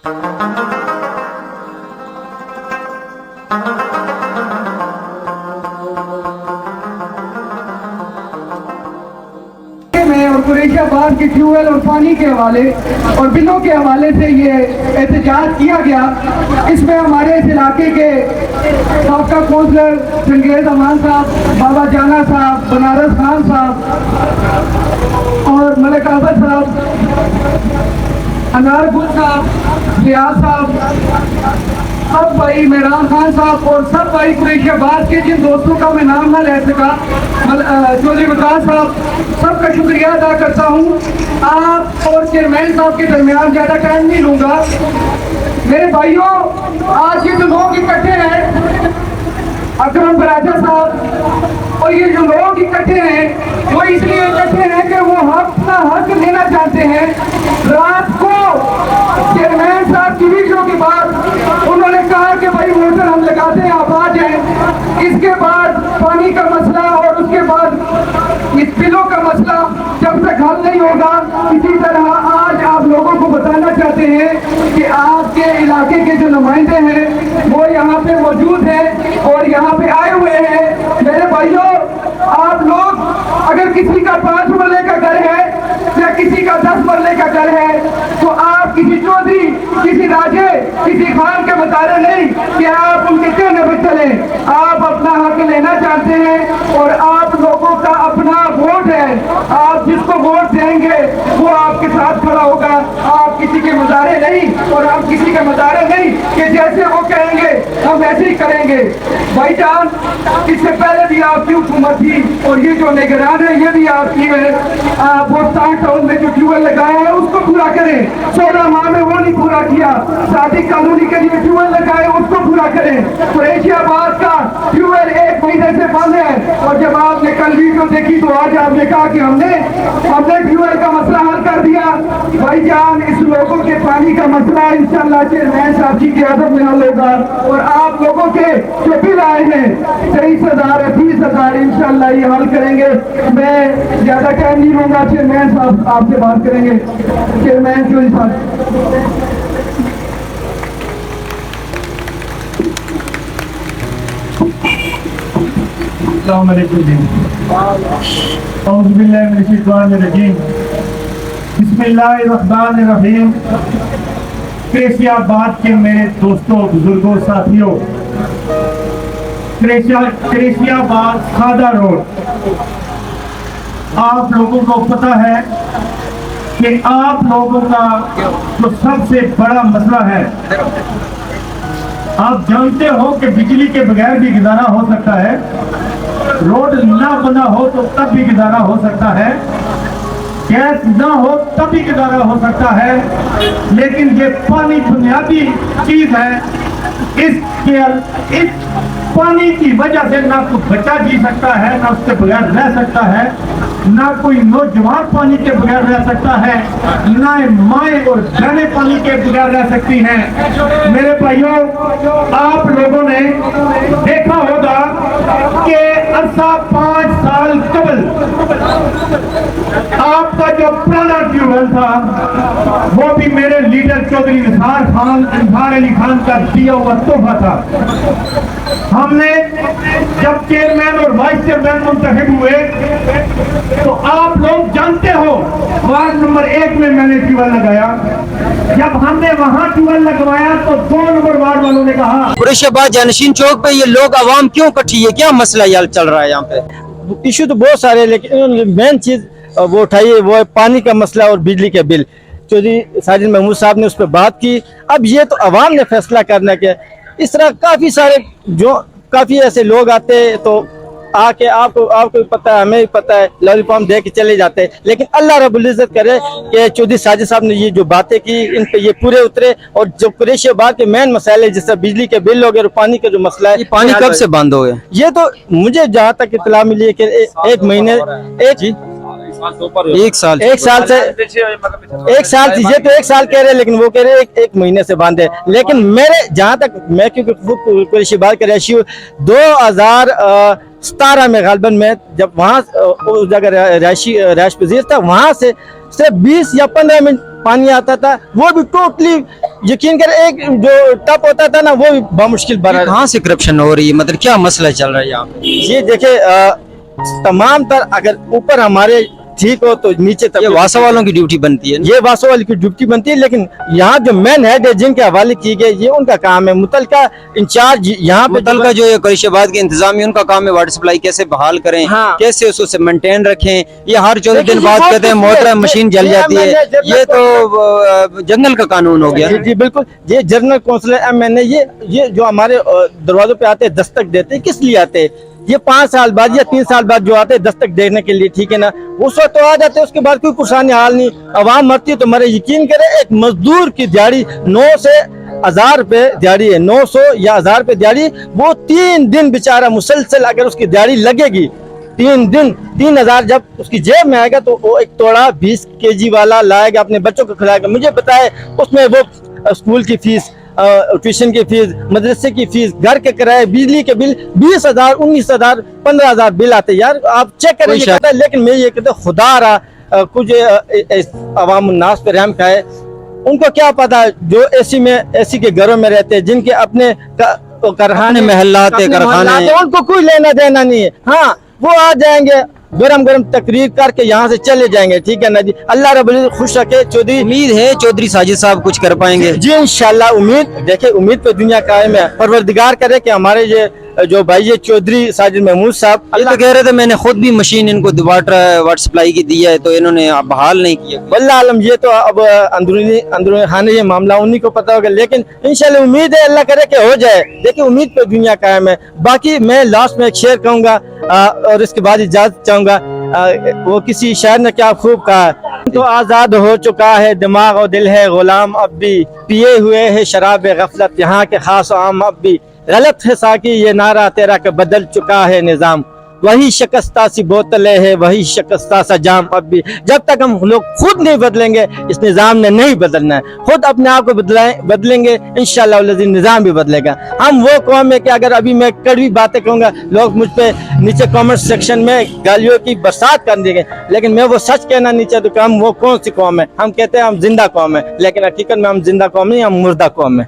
میں اور قریشیاباد کے ٹیوبویل اور پانی کے حوالے اور بلوں کے حوالے سے یہ احتجاج کیا گیا۔ اس میں ہمارے اس علاقے کے سابقہ کونسلر چنگیز امان صاحب، بابا جانا صاحب، بنارس خان صاحب اور ملک احمد صاحب، انار گل صاحب، ریاض صاحب، سب بھائی، میران خان صاحب اور سب بھائی قریشیاباد کے جن دوستوں کا میں نام نہ لے سکا، چودھری وقاص صاحب، سب کا شکریہ ادا کرتا ہوں۔ آپ اور چیئرمین صاحب کے درمیان زیادہ ٹائم نہیں لوں گا۔ میرے بھائیوں، آج یہ جو لوگ اکٹھے ہیں، اکرم براجہ صاحب اور یہ جو لوگ اکٹھے ہیں وہ اس لیے اکٹھے ہیں کہ وہ اپنا حق لینا چاہتے ہیں۔ رات کو چیئرمین صاحب کی ویڈیو کے بعد انہوں نے کہا کہ بھائی موٹر ہم لگاتے ہیں، آپ آ جائیں۔ اس کے بعد پانی کا مسئلہ اور اس کے بعد اس بلوں کا مسئلہ جب تک حل نہیں ہوگا، اسی طرح آج آپ لوگوں کو بتانا چاہتے ہیں کہ آپ کے علاقے کے جو نمائندے ہیں وہ یہاں پہ موجود ہیں اور یہاں پہ آئے ہوئے ہیں۔ میرے بھائیوں، آپ لوگ اگر کسی کا 5 مرلے کا گھر ہے یا کسی کا 10 مرلے کا گھر ہے تو آپ کسی چودھری، کسی راجے، کسی خان کے مطالعے نہیں کہ آپ ان کے کہنے پر چلیں۔ آپ اپنا حق لینا چاہتے ہیں اور آپ لوگوں کا اپنا ووٹ ہے، آپ جس کو ووٹ دیں گے وہ آپ کے ساتھ کھڑا ہوگا۔ آپ کسی کے مظاہرے نہیں اور آپ کسی کے مظاہرے نہیں کہ جیسے وہ کہیں گے ہم ایسے ہی کریں گے۔ بھائی جان، اس سے پہلے بھی آپ کی حکومت تھی اور یہ جو نگران ہے یہ بھی آپ کی ہے۔ آپ وہ 60 ٹاؤن میں جو ٹیوبویل لگایا ہے اس کو پورا کریں، 16 ماہ میں وہ نہیں پورا کیا۔ صادق کالونی کے لیے ٹیوبویل لگائے اس کو پورا کریں۔ قریشیاباد کا ٹیوبویل 1 مہینے سے بند ہے اور جب آپ نے کل ویڈیو دیکھی تو آج آپ نے کہا کہ ہم نے ٹیوبویل کا مسئلہ حل کر دیا۔ بھائی جان، اس لوگوں کے پانی کا مسئلہ انشاءاللہ چیئرمین صاحب کی قیادت میں حل ہوگا اور آپ لوگوں کے جو بل آئے ہیں 23,000 30,000 انشاءاللہ یہ حل کریں گے۔ میں زیادہ ٹائم نہیں لوں گا، چیئرمین صاحب آپ سے بات کریں گے۔ چیئرمین چودھری صاحب۔ السلام علیکم جی۔ اعوذ باللہ من الشیطان الرجیم، بسم اللہ الرحمن الرحیم۔ قریشیاباد کے میرے دوستوں، بزرگوں، ساتھیوں، قریشیاباد سادہ روڈ، آپ لوگوں کو پتہ ہے کہ آپ لوگوں کا جو سب سے بڑا مسئلہ ہے، آپ جانتے ہو کہ بجلی کے بغیر بھی گزارا ہو سکتا ہے، روڈ نہ بنا ہو تو تب بھی گزارا ہو سکتا ہے، گیس نہ ہو تب بھی گزارا ہو سکتا ہے، لیکن یہ پانی بنیادی چیز ہے۔ اس پانی کی وجہ سے نہ کوئی بچہ جی سکتا ہے، نہ اس کے بغیر رہ سکتا ہے، نہ کوئی نوجوان پانی کے بغیر رہ سکتا ہے، نہ مائیں اور بہنیں پانی کے بغیر رہ سکتی ہیں۔ میرے بھائیوں، آپ لوگوں نے دیکھا ہوگا کہ عرصہ 5 سال قبل آپ کا جو پرانا ٹیوبویل تھا وہ بھی میرے لیڈر چودھری نثار علی خان کا دیا ہوا تحفہ تھا۔ ہم نے جب چیئرمین اور وائس چیئرمین منتخب ہوئے تو آپ لوگ جانتے ہو وارڈ نمبر 1 میں میں نے ٹیوبویل لگایا۔ جب ہم نے وہاں ٹیوبویل لگوایا تو 2 نمبر وارڈ والوں نے کہا قریشیاباد جانشین چوک پہ یہ لوگ عوام کیوں اکٹھی ہے، کیا مسئلہ یہ چل رہا ہے یہاں پہ؟ ایشو تو بہت سارے، لیکن مین چیز وہ اٹھائی وہ ہے پانی کا مسئلہ اور بجلی کے بل۔ چودھری ساجد محمود صاحب نے اس پہ بات کی، اب یہ تو عوام نے فیصلہ کرنا کہ اس طرح کافی ایسے لوگ آتے تو آ کے آپ کو پتہ ہے، ہمیں بھی پتہ ہے، لالی پام دے کے چلے جاتے، لیکن اللہ رب العزت کرے کہ چودھری ساجد صاحب نے یہ جو باتیں کی ان پہ یہ پورے اترے اور جو قریشیاباد کے مین مسائل جس طرح بجلی کے بل ہو گئے اور پانی کا جو مسئلہ ہے۔ پانی کب سے بند ہو گئے؟ یہ تو مجھے جہاں تک اطلاع ملی ہے کہ ایک مہینے ایک سال سے ایک سال کہہ رہے، لیکن وہ کہہ رہے ایک مہینے سے بند ہے۔ لیکن میرے جہاں تک، میں کیونکہ خود قریشیاباد کا رہائشی ہوں، 2017 میں غالباً میں جب وہاں اس جگہ رہائش پذیر تھا، وہاں سے सिर्फ 20 या 15 मिनट पानी आता था, वो भी टोटली यकीन कर एक जो टप होता था ना, वो भी बामुश्किल भरा। कहाँ से करप्शन हो रही है, मतलब क्या मसला चल रहा है यहाँ पे? ये देखे तमाम तर अगर ऊपर हमारे ठीक हो तो नीचे तक ये वासा वालों की ड्यूटी बनती है। ये वासो वाली की ड्यूटी बनती है, लेकिन यहाँ जो मेन हेड है जिनके हवाले की गई, ये उनका काम है। मुतलका इंचार्ज यहाँ पे मुतलका जो कुरैशाबाद के इंतजामी उनका काम है वाटर सप्लाई कैसे बहाल करें, हाँ। कैसे उसको मेंटेन रखें। ये हर 14 दिन लेकिन बाद ये कहते हैं बहुत मोटर कुछ मशीन है। जल ये जाती है, MNA ये तो जंगल का कानून हो गया। जी जी बिल्कुल, ये जनरल काउंसिलर MNA ये जो हमारे दरवाजों पे आते हैं, दस्तक देते हैं, किस लिए आते हैं? ये 5 साल बाद या 3 साल बाद जो आते हैं दस्तक देने के लिए, ठीक है ना, उस वक्त तो आ जाते हैं, उसके बाद कोई पुरसानी हाल नहीं, अवाम मरती है। तो मेरे यकीन करें, एक मजदूर की दिहाड़ी 9 से 1000 रुपए दिहाड़ी है, 900 या 1000 रुपए दिहाड़ी, वो 3 दिन बेचारा मुसलसल अगर उसकी दिहाड़ी लगेगी 3 दिन 3000 जब उसकी जेब में आएगा तो वो एक तोड़ा 20 kg वाला लाएगा, अपने बच्चों को खिलाएगा। मुझे बताए उसमें वो स्कूल की फीस, ट्यूशन की फीस, मदरसे की फीस, घर के किराए, बिजली के बिल 20,000, 19,000, 15,000 बिल आते। यार आप चेक करें, ये कहता है, लेकिन मैं ये कहता हूं, खुदा रहा कुछ अवाम उन्नास पे रहम खाए। उनको क्या पता जो एसी के घरों में रहते हैं, जिनके अपने कारखाने महल्लात है, कारखाने, उनको कोई लेना देना नहीं है। हाँ, वो आ जाएंगे गरम गरम तकरीर करके यहाँ से चले जाएंगे, ठीक है ना जी। अल्लाह रब्बुल इज्जत खुश रखे। चौधरी उम्मीद है चौधरी साजिद साहब कुछ कर पाएंगे जी इंशाल्लाह। उम्मीद देखिए, उम्मीद पे दुनिया कायम है। परवरदिगार करे कि हमारे ये जो भाई ये चौधरी साजिद महमूद साहब, ये तो कह रहे थे मैंने खुद भी मशीन इनको वाटर सप्लाई की दी है, तो इन्होंने बहाल नहीं किया। वल्लाह आलम, ये तो अब अंदरूनी खाने ये मामला उन्हीं को पता होगा, लेकिन इंशाल्लाह उम्मीद है अल्लाह करे कि हो जाए। देखिए उम्मीद पे दुनिया कायम है। बाकी मैं लास्ट में एक शेर कहूंगा और इसके बाद इजाजत चाहूंगा। वो किसी शायर ने क्या खूब कहा, तो आजाद हो चुका है दिमाग और दिल है गुलाम, अब भी पिए हुए है शराब गफलत, यहाँ के खास आम अब भी गलत है साकी ये नारा तेरा के बदल चुका है निजाम, वही शिकस्ता सी बोतलें है वही शिकस्ता सा जाम। अब भी जब तक हम लोग खुद नहीं बदलेंगे, इस निजाम ने नहीं बदलना है। खुद अपने आप को बदलेंगे, इंशाल्लाह निजाम भी बदलेगा। हम वो कौम है कि अगर अभी मैं कड़वी बातें कहूंगा, लोग मुझ पे नीचे कमेंट सेक्शन में गालियों की बरसात कर देंगे, लेकिन मैं वो सच कहना नहीं चाहता कि हम वो कौन सी कौम है। हम कहते हैं हम जिंदा कौम है, लेकिन हकीकत में हम जिंदा कौम नहीं, हम मुर्दा कौम है।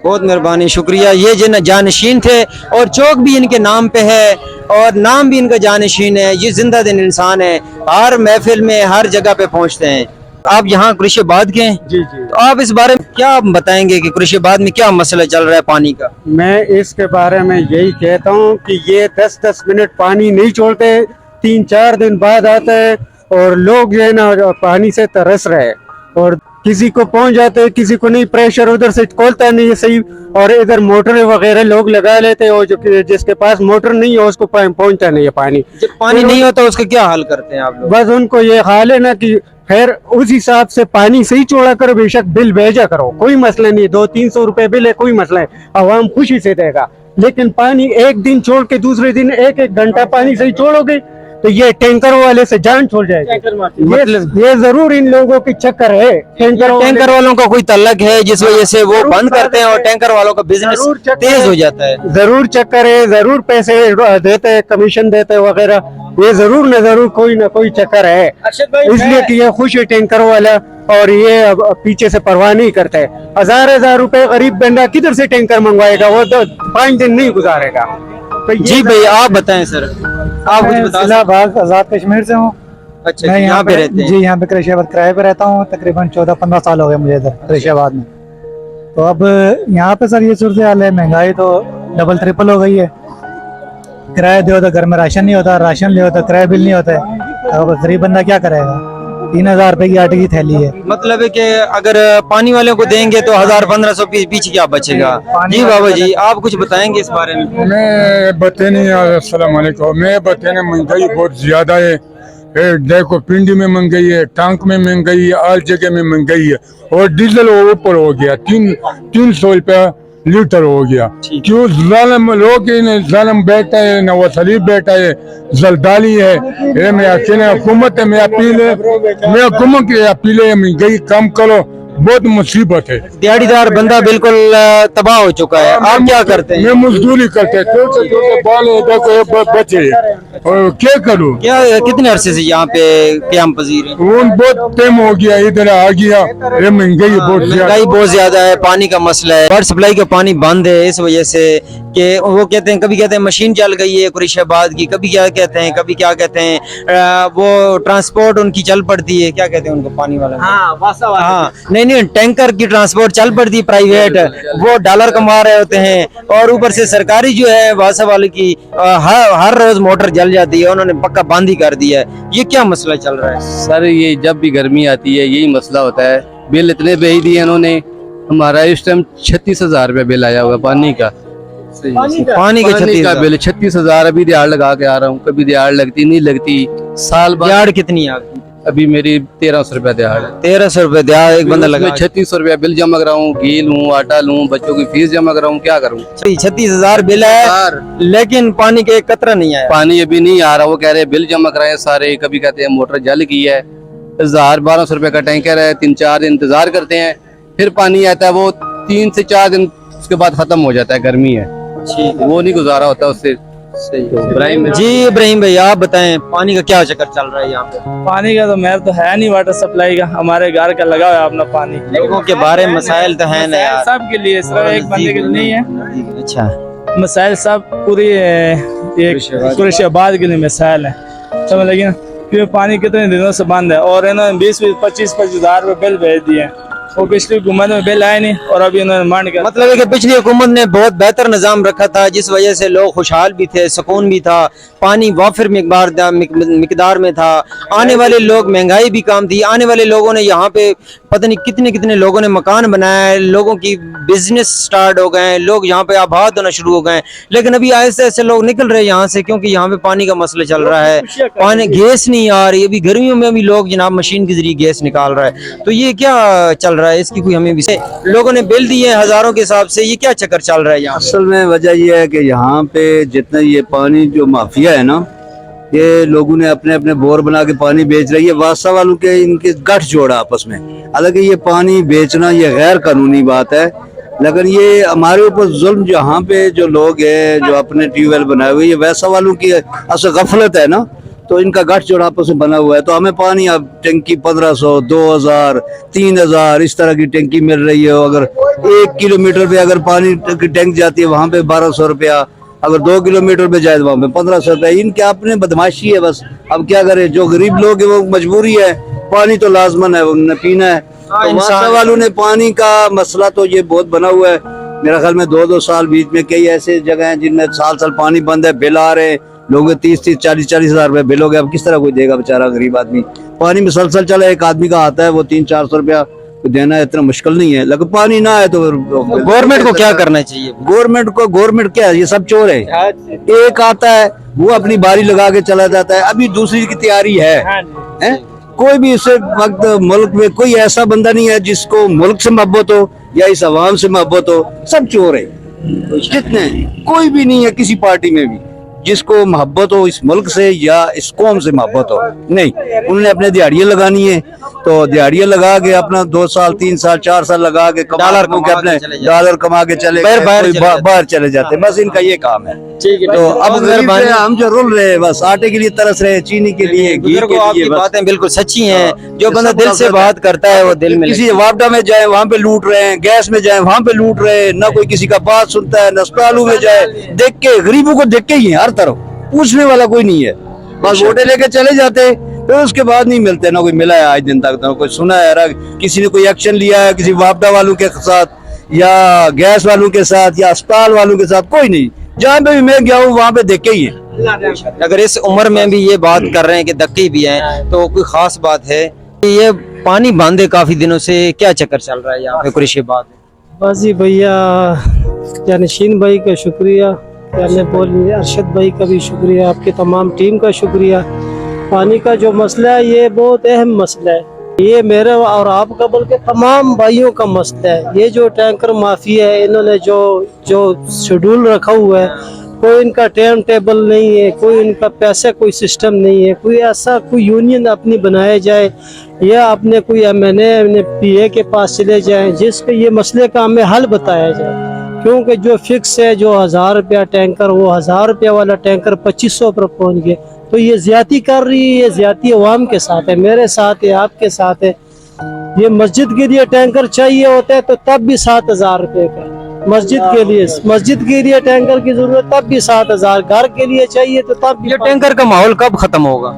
बहुत मेहरबानी, शुक्रिया। ये जानशीन थे और चौक भी इनके नाम पे है और नाम भी इनका जानशीन है। ये जिंदा दिन इंसान है, हर महफिल में हर जगह पे पहुंचते हैं। आप यहाँ कुरैशाबाद के हैं? जी जी। तो आप इस बारे में क्या बताएंगे कि कुरैशाबाद में क्या मसला चल रहा है पानी का? मैं इसके बारे में यही कहता हूँ कि ये 10-10 मिनट पानी नहीं छोड़ते, 3-4 दिन बाद आते हैं और लोग जो है ना पानी से तरस रहे हैं और किसी को पहुंच जाते हैं, किसी को नहीं। प्रेशर उधर से खोलता नहीं है सही, और इधर मोटर वगैरह लोग लगा लेते हैं, और जो जिसके पास मोटर नहीं है उसको पहुंचता नहीं है पानी। जब पानी नहीं होता उसका क्या हाल करते हैं आप लोग? बस उनको ये हाल है ना कि खैर उस हिसाब से पानी सही छोड़ा करो, बेशक बिल भेजा करो, कोई मसला नहीं। 200-300 रुपए बिल है, कोई मसला है, आवाम खुशी से देगा। लेकिन पानी एक दिन छोड़ के दूसरे दिन 1-1 घंटा पानी सही छोड़ोगे तो ये टैंकर वाले से जान छोड़ जाएगी। ये जरूर इन लोगों की चक्कर है। टैंकर वालों का कोई तल्लक है जिस वजह से वो बंद करते हैं और टैंकर वालों का बिजनेस तेज हो जाता है। जरूर चक्कर है, जरूर पैसे देते हैं, कमीशन देते हैं वगैरह, ये जरूर न जरूर कोई ना कोई चक्कर है। इसलिए कि ये खुश है टैंकर वाला और ये अब पीछे से परवाह नहीं करते। 1000-1000 रुपए गरीब बंदा किधर से टैंकर मंगवाएगा, वो तो 5 दिन नहीं गुजारेगा। तो जी भाई आप बताएं सर, आप कुछ बता। इस्लामाबाद आजाद कश्मीर से हूँ। अच्छा, मैं यहाँ पे रहते हैं? जी, यहाँ पे कुरैशाबाद किराए पे रहता हूँ। तकरीबन 14-15 साल हो गए मुझे इधर कुरैशाबाद में। तो अब यहाँ पे सर ये सूरत हाल है, महंगाई तो डबल ट्रिपल हो गई है। किराया दो तो घर में राशन नहीं होता, राशन नहीं होता, किराया बिल नहीं होता है। अब गरीब बंदा क्या करेगा? 3000 रुपए की आटे की थैली है। मतलब है कि अगर पानी वाले को देंगे तो 1000-1500 पीछे क्या बचेगा? जी बाबा जी आप कुछ बताएंगे इस बारे में? मैं बताने अस्सलाम वालेकुम। मैं बताने महंगाई बहुत ज्यादा है। देखो पिंडी में महंगाई है, टांक में महंगाई है, हर जगह में महंगाई है और डीजल ऊपर हो गया 300 रुपया लीटर हो गया। क्यों? जालिम लोग जालिम बैठा है, नवाज शरीफ बैठा है, जलदाली है। ये मैं अकेले हुकूमत है, मैं अपील है, मैं हुकूमत की अपील है, महंगाई कम करो, बहुत मुसीबत है। दिहाड़ीदार बंदा बिल्कुल तबाह हो चुका है। आप क्या करते हैं? मैं मजदूरी करते छोटे बाल देखो बच्चे और क्या करूँ। क्या कितने अरसे से यहाँ पे क़याम पजीर है? वो बहुत टाइम हो गया, इधर आ गया। ये महंगाई बहुत ज्यादा, महंगाई बहुत ज्यादा है, पानी का मसला है, वाटर सप्लाई का पानी बंद है इस वजह से कि वो कहते हैं, कभी कहते हैं मशीन चल गई है कुरैशाबाद की, कभी क्या कहते हैं, कभी क्या कहते हैं वो ट्रांसपोर्ट उनकी चल पड़ती है, क्या कहते हैं उनको पानी वाला, हाँ नहीं टैंकर की ट्रांसपोर्ट चल पड़ती है प्राइवेट, वो डॉलर कमा रहे होते हैं, और ऊपर से सरकारी जो है वासा वाले की हर रोज मोटर जल जाती है, उन्होंने पक्का बंद ही कर दिया है। ये क्या मसला चल रहा है? सर ये जब भी गर्मी आती है यही मसला होता है। बिल इतने भेज दिए इन्होंने, हमारा इस टाइम 36,000 रुपया बिल आया हुआ पानी का। पानी का बिल 36,000। अभी दिहाड़ लगा के आ रहा हूँ, कभी दिहाड़ लगती नहीं लगती, साल बाद दिहाड़ कितनी है आपकी? अभी मेरी 1300 रुपया दिहाड़ है। 1300 रुपए दिहाड़ एक बंदा लगा। 3600 रुपया बिल जमा कराऊँ, घी लूँ, आटा लूँ, बच्चों की फीस जमा कराऊँ, क्या करूँ? 36,000 बिल है, लेकिन पानी का एक कतरा नहीं आया। पानी अभी नहीं आ रहा। वो कह रहे हैं बिल जमा कराए सारे, कभी कहते हैं मोटर जल गई है। 1200 रुपए का टैंकर है, 3-4 दिन इंतजार करते हैं, फिर पानी आता है, वो 3 से 4 दिन उसके बाद खत्म हो जाता है। गर्मी है, वो नहीं गुजारा होता उससे। तो इब्राहिम जी इब्राहिम भाई आप बताएं, पानी का क्या चक्कर चल रहा है यहाँ पे? पानी का तो मेहर तो है नहीं, वाटर सप्लाई का हमारे घर का लगा हुआ है अपना पानी। लोगों के बारे में मसाइल तो है ना यार, सबके लिए, सिर्फ एक बंदे के लिए नहीं है। अच्छा मसाइल सब पूरी कुरैशाबाद के लिए मसाइल है, समझ लगी ना? क्योंकि पानी कितने दिनों से बंद है, और इन्होंने 20-25 हजार रुपए बिल भेज दिए। वो पिछली हुकूमत में बिल आए नहीं, और अभी उन्होंने मांड कर, मतलब है कि पिछली हुकूमत ने बहुत बेहतर निजाम रखा था, जिस वजह से लोग खुशहाल भी थे, सुकून भी था, पानी वाफिर मिकदार में था, आने वाले लोग, महंगाई भी कम थी, आने वाले लोगों ने यहाँ पे पता नहीं कितने कितने लोगों ने मकान बनाया, लोगों की बिजनेस स्टार्ट हो गए, लोग यहाँ पे आबाद होना शुरू हो गए। लेकिन अभी ऐसे ऐसे लोग निकल रहे हैं यहाँ से, क्योंकि यहाँ पे पानी का मसला चल रहा है, पानी गैस नहीं आ रही। अभी गर्मियों में भी लोग जनाब मशीन के जरिए गैस निकाल रहा है, तो ये क्या चल रहा है? इसकी कोई हमें भी, लोगों ने बिल दिए हजारों के हिसाब से, ये क्या चक्कर चल रहा है यहाँ? असल में वजह यह है कि यहाँ पे जितना ये पानी जो माफिया है ना, ये लोगों ने अपने अपने बोर बना के पानी बेच रही है। वासा वालों के इनके गठ जोड़ा आपस में। हालांकि ये पानी बेचना ये गैर कानूनी बात है, लेकिन ये हमारे ऊपर जुल्म, जहाँ पे जो लोग हैं जो अपने ट्यूबवेल बनाए हुए, ये वैसा वालों की असल गफलत है ना, तो इनका गठ जोड़ आपस में बना हुआ है। तो हमें पानी अब टंकी 1500, 2000, 3000 इस तरह की टंकी मिल रही है। अगर 1 किलोमीटर पे अगर पानी की टैंक जाती है वहाँ पे 1200 रुपया, अगर 2 किलोमीटर पे जाए तो वहाँ पे 1500 रुपया। इनके अपने बदमाशी है बस। अब क्या करें, जो गरीब लोग है वो मजबूरी है, पानी तो लाजमन है, उन्होंने पीना है। तो वासा वालों ने पानी का मसला तो ये बहुत बना हुआ है। मेरा ख्याल में 2-2 साल बीच में कई ऐसे जगह हैं जिनमें साल पानी बंद है, बिल आ रहे हैं, लोगों 30-30, 40-40 हजार रुपए बिल हो गया। अब किस तरह कोई देगा बेचारा गरीब आदमी? पानी मुसलसल चला, एक आदमी का आता है वो 300-400 रुपया देना इतना मुश्किल नहीं है, लेकिन पानी ना है तो गवर्नमेंट को क्या करना चाहिए? गवर्नमेंट क्या है, ये सब चोर है। एक आता है वो अपनी बारी लगा के चला जाता है, अभी दूसरी की तैयारी है? कोई भी इस वक्त मुल्क में कोई ऐसा बंदा नहीं है जिसको मुल्क से मोहब्बत हो या इस अवाम से मोहब्बत हो। सब चोर है, कितने, कोई भी नहीं है किसी पार्टी में भी जिसको मोहब्बत हो इस मुल्क से या इस कौम से मोहब्बत हो। नहीं, उन्होंने अपने दिहाड़ियाँ लगानी है, तो दिहाड़ियाँ लगा के अपना 2 साल 3 साल 4 साल लगा के डॉलर कमा के चले बाहर चले जाते, बस इनका ये काम है। तो अब हम जो रुल रहे हैं बस आटे के लिए तरस रहे हैं, चीनी के लिए, घी के लिए। बातें बिल्कुल सच्ची हैं, जो बंदा दिल से बात करता है वो दिल में। किसी वापडा में जाए वहाँ पे लूट रहे हैं, गैस में जाए वहाँ पे लूट रहे हैं, ना कोई किसी का बात सुनता है, अस्पतालों में जाए देख के, गरीबों को देख के ही है, हर तरफ पूछने वाला कोई नहीं है, बस वोटे लेके चले जाते, फिर उसके बाद नहीं मिलते। ना कोई मिला है आज दिन तक, ना कोई सुना है किसी ने कोई एक्शन लिया है किसी वापडा वालों के साथ या गैस वालों के साथ या अस्पताल वालों के साथ, कोई नहीं। जहाँ पे भी मैं गया हूँ वहाँ पे देखे ही है। अगर इस उम्र में भी ये बात कर रहे हैं कि धक्के भी हैं, तो कोई खास बात है? ये पानी बंद है काफी दिनों से, क्या चक्कर चल रहा है यहाँ पे कुरैशाबाद? बस जी भैया, जानशीन भाई का शुक्रिया, बोल अरशद भाई का भी शुक्रिया, आपके तमाम टीम का शुक्रिया। पानी का जो मसला है ये बहुत अहम मसला है, ये मेरे और आपका बल्कि तमाम भाइयों का मसला है। ये जो टैंकर माफिया है, इन्होंने जो शेड्यूल रखा हुआ है कोई इनका टाइम टेबल नहीं है, कोई इनका पैसा कोई सिस्टम नहीं है, कोई ऐसा कोई यूनियन अपनी बनाया जाए या अपने कोई MNA PA के पास चले जाएं जिसपे ये मसले का हमें हल बताया जाए। क्योंकि जो फिक्स है जो 1000 रुपया टैंकर, वो 1000 रुपया वाला टैंकर 2500 पर पहुंच गए, तो ये ज्यादती कर रही है। ये ज्यादती अवाम के साथ है, मेरे साथ है, आपके साथ है। ये मस्जिद के लिए टैंकर चाहिए होता है तो तब भी 7000 रुपये का, मस्जिद के लिए टैंकर की जरूरत तब भी 7000, घर के लिए चाहिए तो तब भी। ये टैंकर का माहौल कब खत्म होगा?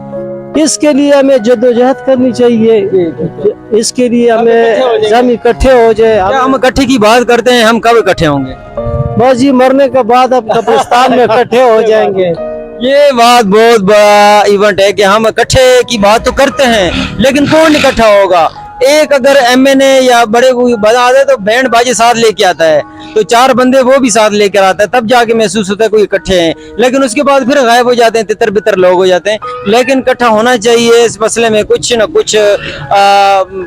इसके लिए हमें जद्दोजहद करनी चाहिए, इसके लिए हमें हम इकट्ठे हो जाए। हम इकट्ठे की बात करते हैं, हम कब इकट्ठे होंगे? बस जी मरने के बाद अब कब्रिस्तान में इकट्ठे हो जाएंगे। ये बात बहुत बड़ा इवेंट है कि हम इकट्ठे की बात तो करते हैं, लेकिन कौन इकट्ठा होगा? एक अगर MNA या बड़े कोई बना दे तो बैंड बाजी साथ लेके आता है, तो 4 बंदे वो भी साथ लेकर आता है, तब जाके महसूस होता है कोई इकट्ठे हैं। लेकिन उसके बाद फिर गायब हो जाते हैं, तितर बितर लोग हो जाते हैं। लेकिन इकट्ठा होना चाहिए इस मसले में, कुछ न कुछ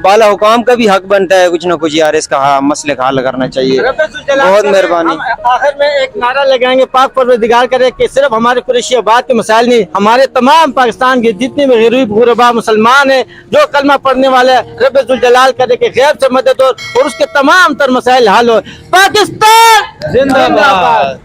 बाला हुकाम का भी हक बनता है, कुछ न कुछ यार इसका मसले का हल करना चाहिए। बहुत मेहरबानी। आखिर में एक नारा लगाएंगे, पाक परवरदिगार करे कि सिर्फ हमारे कुरैशी आबाद के मसाइल नहीं, हमारे तमाम पाकिस्तान के जितने भी गरीब गुरबा मुसलमान हैं जो कलमा पढ़ने वाले, रब जुल जलाल करे कि गैब से मदद हो और उसके तमाम तर मसाइल हल हो। पाकिस्तान जिंदाबाद।